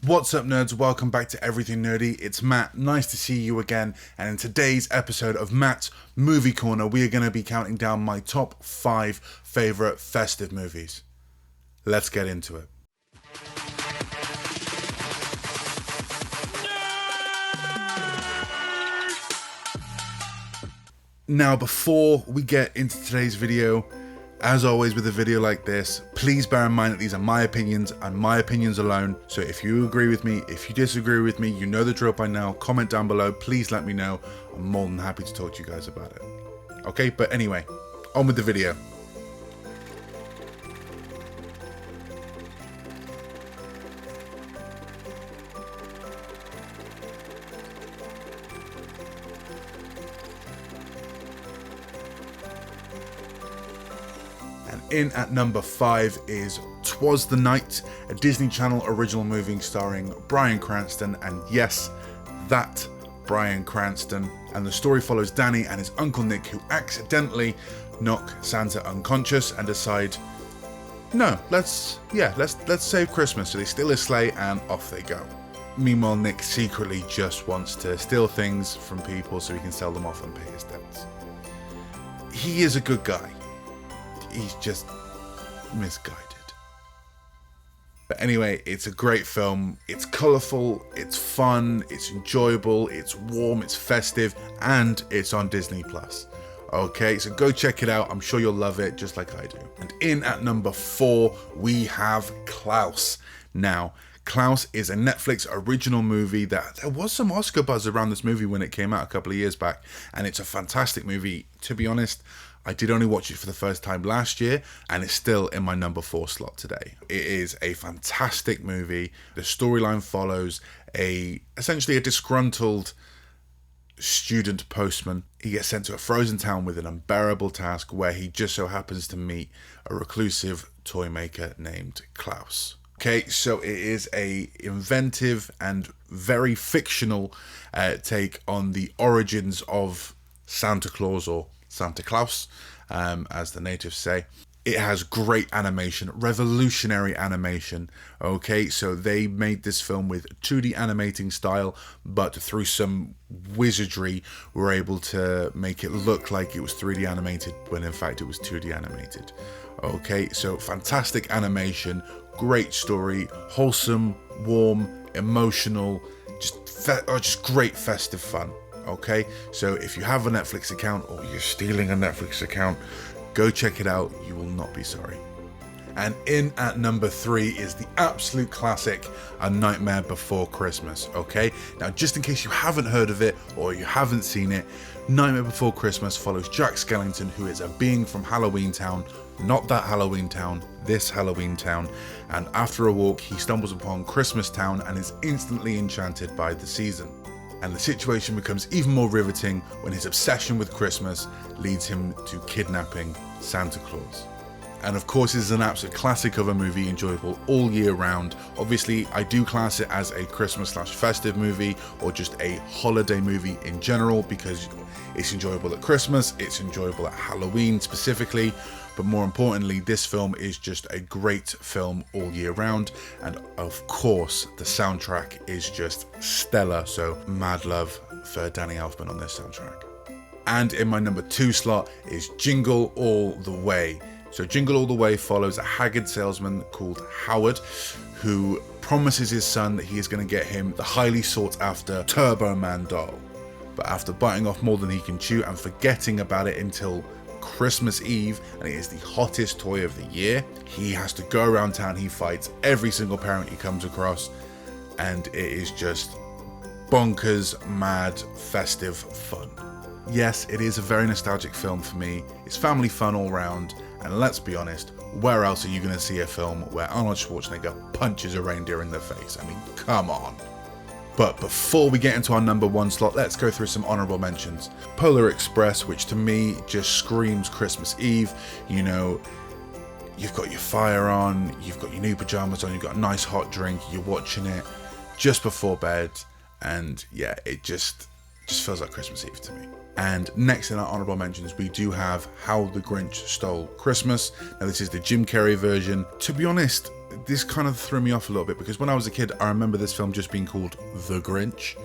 What's up, nerds? Welcome back to Everything Nerdy. It's Matt. Nice to see you again. And in today's episode of Matt's Movie Corner, we are going to be counting down my top 5 favorite festive movies. Let's get into it. Now, before we get into today's video, as always with a video like this, please bear in mind that these are my opinions and my opinions alone. So if you agree with me, if you disagree with me, you know the drill by now. Comment down below, please let me know. I'm more than happy to talk to you guys about it. Okay, but anyway, on with the video. In at number 5 is 'Twas the Night, a Disney Channel original movie starring Bryan Cranston, and yes, that Bryan Cranston. And the story follows Danny and his Uncle Nick, who accidentally knock Santa unconscious and decide, no, let's save Christmas. So they steal his sleigh and off they go. Meanwhile, Nick secretly just wants to steal things from people so he can sell them off and pay his debts. He is a good guy. He's just misguided. But anyway, it's a great film. It's colourful, it's fun, it's enjoyable, it's warm, it's festive, and it's on Disney+. Okay, so go check it out. I'm sure you'll love it just like I do. And in at number 4, we have Klaus. Now, Klaus is a Netflix original movie that there was some Oscar buzz around this movie when it came out a couple of years back, and it's a fantastic movie. To be honest, I did only watch it for the first time last year, and it's still in my number 4 slot today. It is a fantastic movie. The storyline follows essentially a disgruntled student postman. He gets sent to a frozen town with an unbearable task where he just so happens to meet a reclusive toy maker named Klaus. Okay, so it is a inventive and very fictional take on the origins of Santa Claus, or Santa Claus, as the natives say. It has great animation, revolutionary animation. Okay, so they made this film with 2D animating style, but through some wizardry were able to make it look like it was 3D animated when in fact it was 2D animated. Okay, so fantastic animation, great story, wholesome, warm, emotional, just great festive fun. Okay, so if you have a Netflix account or you're stealing a Netflix account, go check it out. You will not be sorry. And in at number 3 is the absolute classic, A Nightmare Before Christmas. Okay, now just in case you haven't heard of it or you haven't seen it, Nightmare Before Christmas follows Jack Skellington, who is a being from Halloween Town, not that Halloween Town, this Halloween Town, and after a walk he stumbles upon Christmas Town and is instantly enchanted by the season. And the situation becomes even more riveting when his obsession with Christmas leads him to kidnapping Santa Claus. And of course, it is an absolute classic of a movie, enjoyable all year round. Obviously, I do class it as a Christmas/festive movie, or just a holiday movie in general, because it's enjoyable at Christmas, it's enjoyable at Halloween specifically, but more importantly, this film is just a great film all year round. And of course, the soundtrack is just stellar, so mad love for Danny Elfman on this soundtrack. And in my number 2 slot is Jingle All The Way. So Jingle All The Way follows a haggard salesman called Howard, who promises his son that he is going to get him the highly sought after Turbo Man doll. But after biting off more than he can chew and forgetting about it until Christmas Eve, and it is the hottest toy of the year, he has to go around town. He fights every single parent he comes across, and it is just bonkers, mad, festive fun. Yes, it is a very nostalgic film for me. It's family fun all round, and let's be honest, where else are you going to see a film where Arnold Schwarzenegger punches a reindeer in the face? I mean, come on. But before we get into our number 1 slot, let's go through some honorable mentions. Polar Express, which to me just screams Christmas Eve. You know, you've got your fire on, you've got your new pajamas on, you've got a nice hot drink, you're watching it just before bed, and yeah, it just feels like Christmas Eve to me. And next in our honorable mentions, we do have How the Grinch Stole Christmas. Now this is the Jim Carrey version. To be honest, this kind of threw me off a little bit, because when I was a kid, I remember this film just being called The Grinch.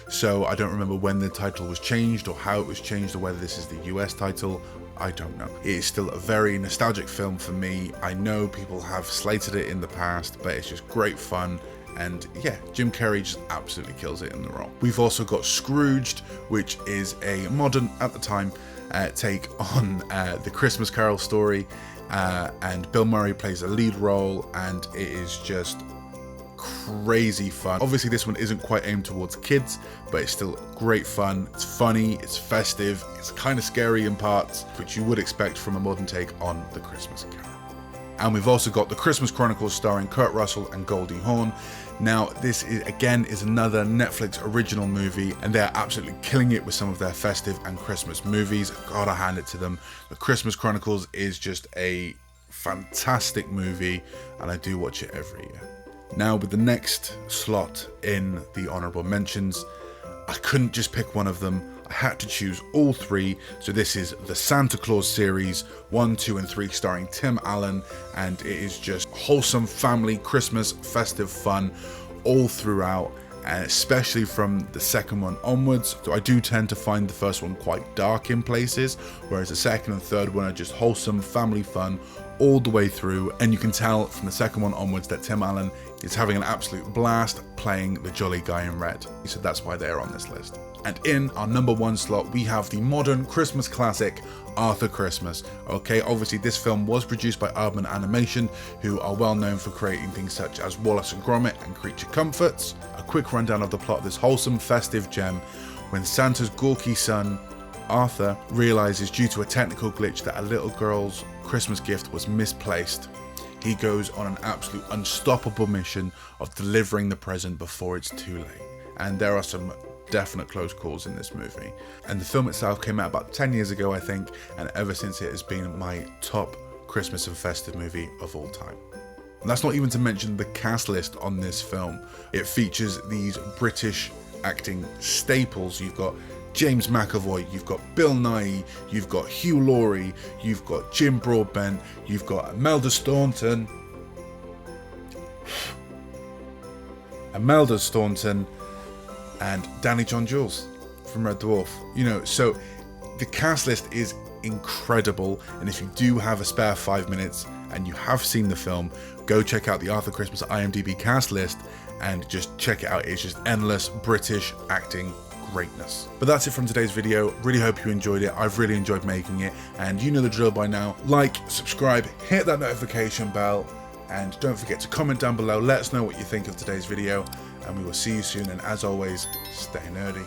So I don't remember when the title was changed or how it was changed or whether this is the US title. I don't know. It is still a very nostalgic film for me. I know people have slated it in the past, but it's just great fun. And yeah, Jim Carrey just absolutely kills it in the role. We've also got Scrooged, which is a modern, at the time, take on the Christmas Carol story. And Bill Murray plays a lead role, and it is just crazy fun. Obviously this one isn't quite aimed towards kids, but it's still great fun. It's funny, it's festive, it's kind of scary in parts, which you would expect from a modern take on the Christmas Carol. And we've also got The Christmas Chronicles starring Kurt Russell and Goldie Hawn. Now, this is another Netflix original movie, and they're absolutely killing it with some of their festive and Christmas movies. Gotta hand it to them. The Christmas Chronicles is just a fantastic movie, and I do watch it every year. Now, with the next slot in the honorable mentions, I couldn't just pick one of them. I had to choose all three. So this is the Santa Claus series 1, 2, and 3 starring Tim Allen, and it is just wholesome family Christmas festive fun all throughout, and especially from the second one onwards. So I do tend to find the first one quite dark in places, whereas the second and third one are just wholesome family fun all the way through, and you can tell from the second one onwards that Tim Allen is having an absolute blast playing the jolly guy in red. So that's why they're on this list. And in our number one slot, we have the modern Christmas classic, Arthur Christmas. Okay, obviously this film was produced by Aardman Animation, who are well known for creating things such as Wallace and Gromit and Creature Comforts. A quick rundown of the plot of this wholesome festive gem: when Santa's gawky son, Arthur, realizes due to a technical glitch that a little girl's Christmas gift was misplaced, he goes on an absolute unstoppable mission of delivering the present before it's too late. And there are some definite close calls in this movie. And the film itself came out about 10 years ago, I think, and ever since it has been my top Christmas and festive movie of all time. And that's not even to mention the cast list on this film. It features these British acting staples. You've got James McAvoy, you've got Bill Nighy, you've got Hugh Laurie, you've got Jim Broadbent, you've got Imelda Staunton, and Danny John Jules from Red Dwarf. You know, so the cast list is incredible, and if you do have a spare 5 minutes and you have seen the film, go check out the Arthur Christmas IMDb cast list and just check it out. It's just endless British acting greatness. But that's it from today's video. Really hope you enjoyed it. I've really enjoyed making it, and you know the drill by now. Like, subscribe, hit that notification bell, and don't forget to comment down below. Let us know what you think of today's video, and we will see you soon. And as always, stay nerdy.